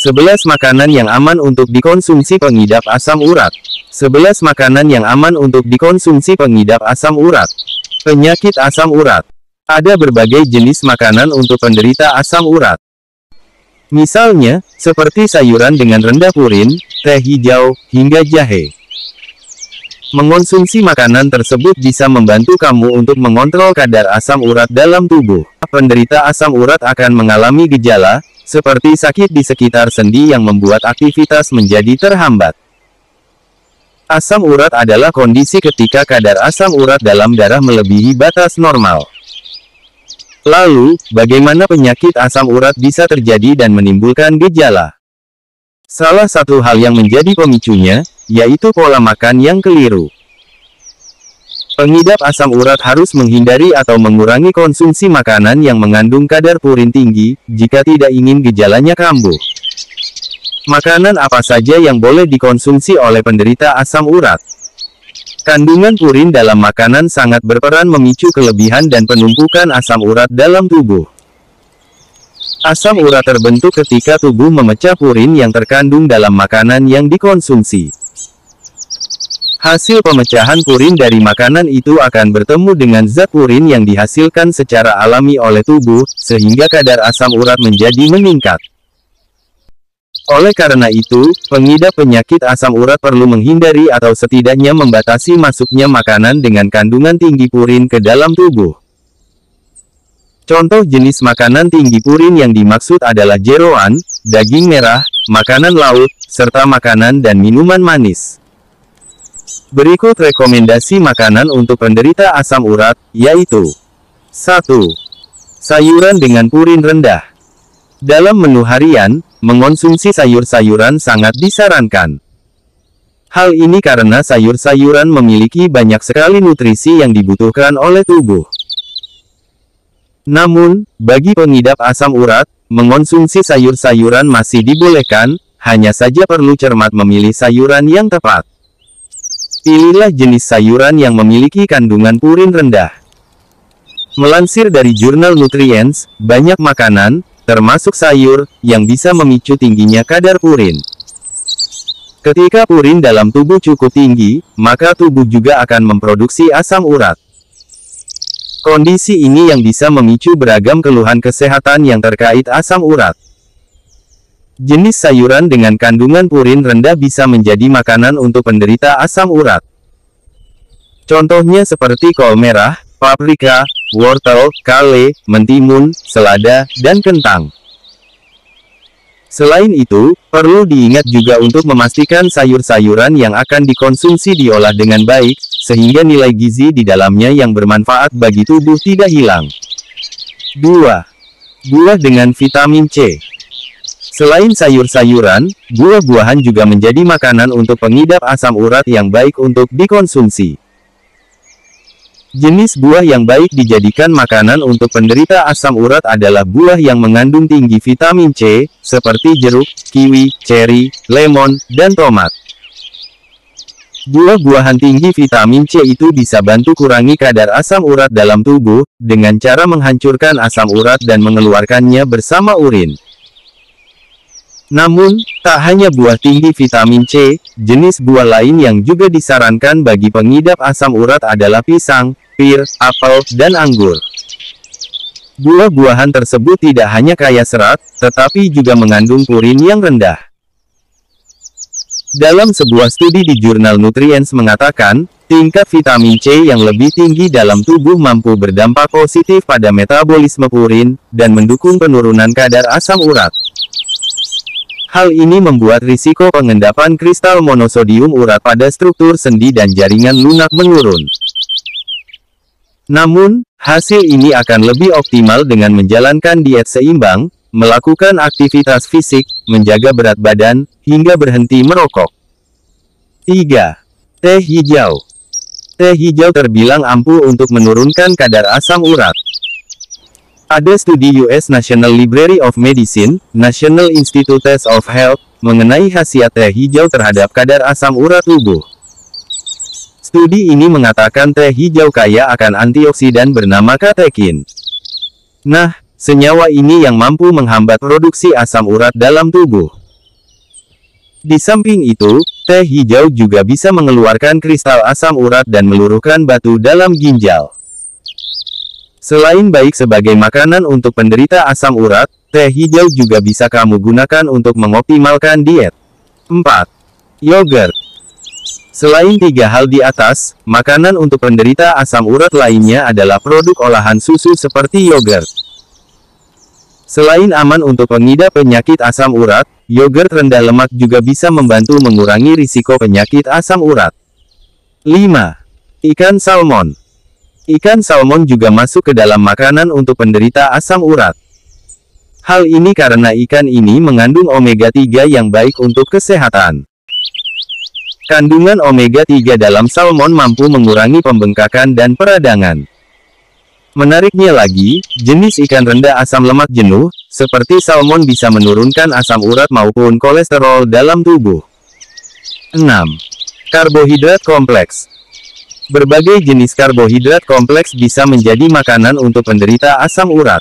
11 makanan yang aman untuk dikonsumsi pengidap asam urat. 11 makanan yang aman untuk dikonsumsi pengidap asam urat. Penyakit asam urat. Ada berbagai jenis makanan untuk penderita asam urat. Misalnya, seperti sayuran dengan rendah purin, teh hijau, hingga jahe. Mengonsumsi makanan tersebut bisa membantu kamu untuk mengontrol kadar asam urat dalam tubuh. Penderita asam urat akan mengalami gejala, seperti sakit di sekitar sendi yang membuat aktivitas menjadi terhambat. Asam urat adalah kondisi ketika kadar asam urat dalam darah melebihi batas normal. Lalu, bagaimana penyakit asam urat bisa terjadi dan menimbulkan gejala? Salah satu hal yang menjadi pemicunya, yaitu pola makan yang keliru. Pengidap asam urat harus menghindari atau mengurangi konsumsi makanan yang mengandung kadar purin tinggi, jika tidak ingin gejalanya kambuh. Makanan apa saja yang boleh dikonsumsi oleh penderita asam urat? Kandungan purin dalam makanan sangat berperan memicu kelebihan dan penumpukan asam urat dalam tubuh. Asam urat terbentuk ketika tubuh memecah purin yang terkandung dalam makanan yang dikonsumsi. Hasil pemecahan purin dari makanan itu akan bertemu dengan zat purin yang dihasilkan secara alami oleh tubuh, sehingga kadar asam urat menjadi meningkat. Oleh karena itu, pengidap penyakit asam urat perlu menghindari atau setidaknya membatasi masuknya makanan dengan kandungan tinggi purin ke dalam tubuh. Contoh jenis makanan tinggi purin yang dimaksud adalah jeroan, daging merah, makanan laut, serta makanan dan minuman manis. Berikut rekomendasi makanan untuk penderita asam urat, yaitu 1. Sayuran dengan purin rendah. Dalam menu harian, mengonsumsi sayur-sayuran sangat disarankan. Hal ini karena sayur-sayuran memiliki banyak sekali nutrisi yang dibutuhkan oleh tubuh. Namun, bagi pengidap asam urat, mengonsumsi sayur-sayuran masih dibolehkan, hanya saja perlu cermat memilih sayuran yang tepat. Pilihlah jenis sayuran yang memiliki kandungan purin rendah. Melansir dari jurnal Nutrients, banyak makanan, termasuk sayur, yang bisa memicu tingginya kadar purin. Ketika purin dalam tubuh cukup tinggi, maka tubuh juga akan memproduksi asam urat. Kondisi ini yang bisa memicu beragam keluhan kesehatan yang terkait asam urat. Jenis sayuran dengan kandungan purin rendah bisa menjadi makanan untuk penderita asam urat. Contohnya seperti kol merah, paprika, wortel, kale, mentimun, selada, dan kentang. Selain itu, perlu diingat juga untuk memastikan sayur-sayuran yang akan dikonsumsi diolah dengan baik, sehingga nilai gizi di dalamnya yang bermanfaat bagi tubuh tidak hilang. 2. Buah dengan vitamin C. Selain sayur-sayuran, buah-buahan juga menjadi makanan untuk pengidap asam urat yang baik untuk dikonsumsi. Jenis buah yang baik dijadikan makanan untuk penderita asam urat adalah buah yang mengandung tinggi vitamin C, seperti jeruk, kiwi, ceri, lemon, dan tomat. Buah-buahan tinggi vitamin C itu bisa bantu kurangi kadar asam urat dalam tubuh, dengan cara menghancurkan asam urat dan mengeluarkannya bersama urin. Namun, tak hanya buah tinggi vitamin C, jenis buah lain yang juga disarankan bagi pengidap asam urat adalah pisang, pir, apel, dan anggur. Buah-buahan tersebut tidak hanya kaya serat, tetapi juga mengandung purin yang rendah. Dalam sebuah studi di jurnal Nutrients mengatakan, tingkat vitamin C yang lebih tinggi dalam tubuh mampu berdampak positif pada metabolisme purin, dan mendukung penurunan kadar asam urat. Hal ini membuat risiko pengendapan kristal monosodium urat pada struktur sendi dan jaringan lunak menurun. Namun, hasil ini akan lebih optimal dengan menjalankan diet seimbang, melakukan aktivitas fisik, menjaga berat badan, hingga berhenti merokok. 3. Teh hijau. Teh hijau terbilang ampuh untuk menurunkan kadar asam urat. Ada studi US National Library of Medicine, National Institutes of Health, mengenai khasiat teh hijau terhadap kadar asam urat tubuh. Studi ini mengatakan teh hijau kaya akan antioksidan bernama katekin. Nah, senyawa ini yang mampu menghambat produksi asam urat dalam tubuh. Di samping itu, teh hijau juga bisa mengeluarkan kristal asam urat dan meluruhkan batu dalam ginjal. Selain baik sebagai makanan untuk penderita asam urat, teh hijau juga bisa kamu gunakan untuk mengoptimalkan diet. 4. Yogurt. Selain 3 hal di atas, makanan untuk penderita asam urat lainnya adalah produk olahan susu seperti yogurt. Selain aman untuk pengidap penyakit asam urat, yogurt rendah lemak juga bisa membantu mengurangi risiko penyakit asam urat. 5. Ikan salmon. Ikan salmon juga masuk ke dalam makanan untuk penderita asam urat. Hal ini karena ikan ini mengandung omega 3 yang baik untuk kesehatan. Kandungan omega 3 dalam salmon mampu mengurangi pembengkakan dan peradangan. Menariknya lagi, jenis ikan rendah asam lemak jenuh, seperti salmon bisa menurunkan asam urat maupun kolesterol dalam tubuh. 6. Karbohidrat kompleks. Berbagai jenis karbohidrat kompleks bisa menjadi makanan untuk penderita asam urat.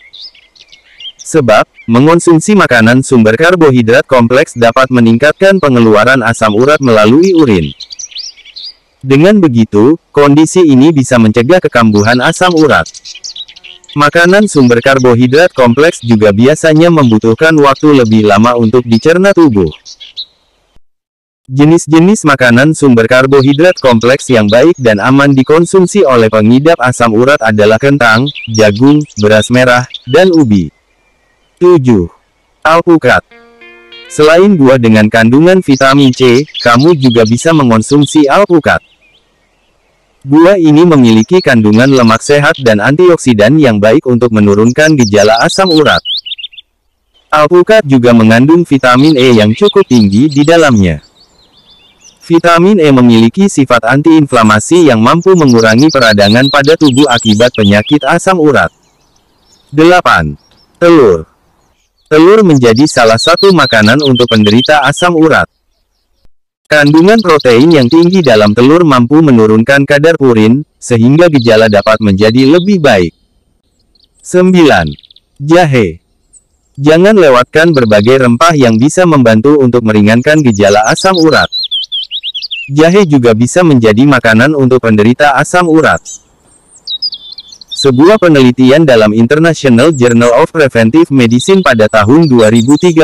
Sebab, mengonsumsi makanan sumber karbohidrat kompleks dapat meningkatkan pengeluaran asam urat melalui urin. Dengan begitu, kondisi ini bisa mencegah kekambuhan asam urat. Makanan sumber karbohidrat kompleks juga biasanya membutuhkan waktu lebih lama untuk dicerna tubuh. Jenis-jenis makanan sumber karbohidrat kompleks yang baik dan aman dikonsumsi oleh pengidap asam urat adalah kentang, jagung, beras merah, dan ubi. 7. Alpukat. Selain buah dengan kandungan vitamin C, kamu juga bisa mengonsumsi alpukat. Buah ini memiliki kandungan lemak sehat dan antioksidan yang baik untuk menurunkan gejala asam urat. Alpukat juga mengandung vitamin E yang cukup tinggi di dalamnya. Vitamin E memiliki sifat antiinflamasi yang mampu mengurangi peradangan pada tubuh akibat penyakit asam urat. 8. Telur. Telur menjadi salah satu makanan untuk penderita asam urat. Kandungan protein yang tinggi dalam telur mampu menurunkan kadar purin, sehingga gejala dapat menjadi lebih baik. 9. Jahe. Jangan lewatkan berbagai rempah yang bisa membantu untuk meringankan gejala asam urat. Jahe juga bisa menjadi makanan untuk penderita asam urat. Sebuah penelitian dalam International Journal of Preventive Medicine pada tahun 2013,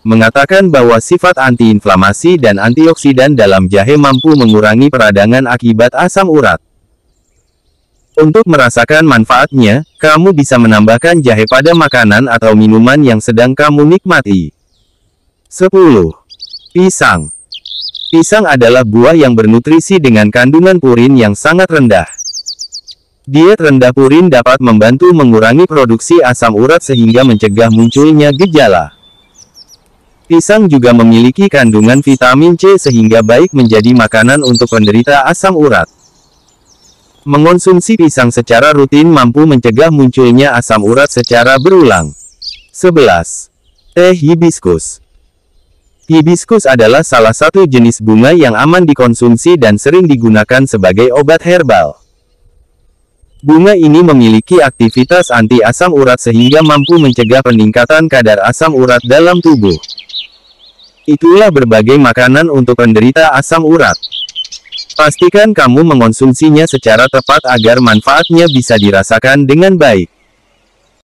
mengatakan bahwa sifat antiinflamasi dan antioksidan dalam jahe mampu mengurangi peradangan akibat asam urat. Untuk merasakan manfaatnya, kamu bisa menambahkan jahe pada makanan atau minuman yang sedang kamu nikmati. 10. Pisang. Pisang adalah buah yang bernutrisi dengan kandungan purin yang sangat rendah. Diet rendah purin dapat membantu mengurangi produksi asam urat sehingga mencegah munculnya gejala. Pisang juga memiliki kandungan vitamin C sehingga baik menjadi makanan untuk penderita asam urat. Mengonsumsi pisang secara rutin mampu mencegah munculnya asam urat secara berulang. 11. Teh hibiscus. Hibiscus adalah salah satu jenis bunga yang aman dikonsumsi dan sering digunakan sebagai obat herbal. Bunga ini memiliki aktivitas anti asam urat sehingga mampu mencegah peningkatan kadar asam urat dalam tubuh. Itulah berbagai makanan untuk penderita asam urat. Pastikan kamu mengonsumsinya secara tepat agar manfaatnya bisa dirasakan dengan baik.